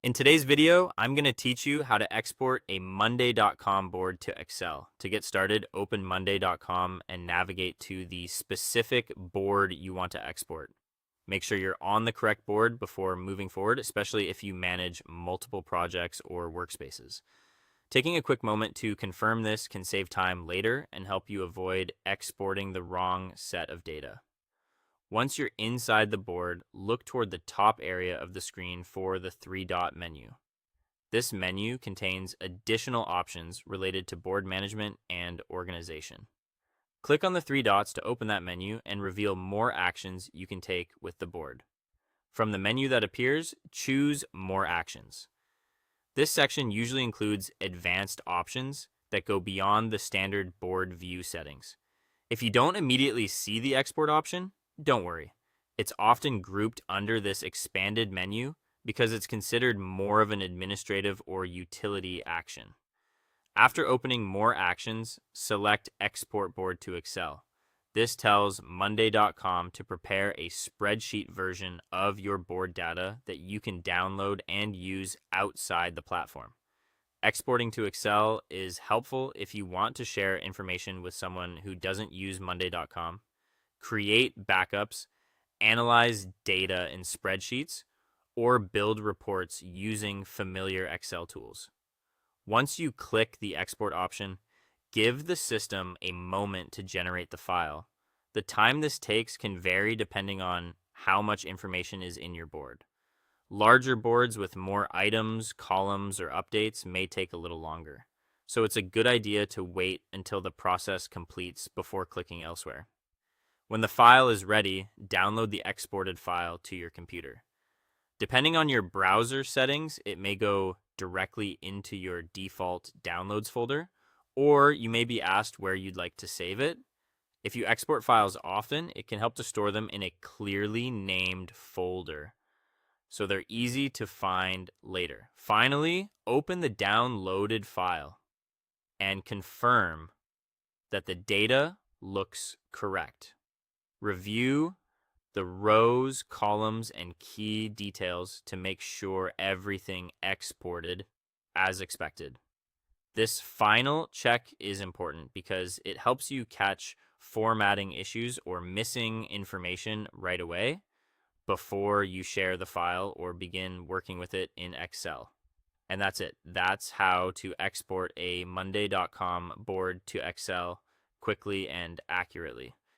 In today's video, I'm going to teach you how to export a Monday.com board to Excel. To get started, open Monday.com and navigate to the specific board you want to export. Make sure you're on the correct board before moving forward, especially if you manage multiple projects or workspaces. Taking a quick moment to confirm this can save time later and help you avoid exporting the wrong set of data. Once you're inside the board, look toward the top area of the screen for the three-dot menu. This menu contains additional options related to board management and organization. Click on the three dots to open that menu and reveal more actions you can take with the board. From the menu that appears, choose More Actions. This section usually includes advanced options that go beyond the standard board view settings. If you don't immediately see the export option, don't worry. It's often grouped under this expanded menu because it's considered more of an administrative or utility action. After opening More Actions, select Export Board to Excel. This tells Monday.com to prepare a spreadsheet version of your board data that you can download and use outside the platform. Exporting to Excel is helpful if you want to share information with someone who doesn't use Monday.com, create backups, analyze data in spreadsheets, or build reports using familiar Excel tools. Once you click the export option, give the system a moment to generate the file. The time this takes can vary depending on how much information is in your board. Larger boards with more items, columns, or updates may take a little longer. So it's a good idea to wait until the process completes before clicking elsewhere. When the file is ready, download the exported file to your computer. Depending on your browser settings, it may go directly into your default downloads folder, or you may be asked where you'd like to save it. If you export files often, it can help to store them in a clearly named folder, so they're easy to find later. Finally, open the downloaded file and confirm that the data looks correct. Review the rows, columns, and key details to make sure everything exported as expected. This final check is important because it helps you catch formatting issues or missing information right away before you share the file or begin working with it in Excel. And that's it. That's how to export a Monday.com board to Excel quickly and accurately.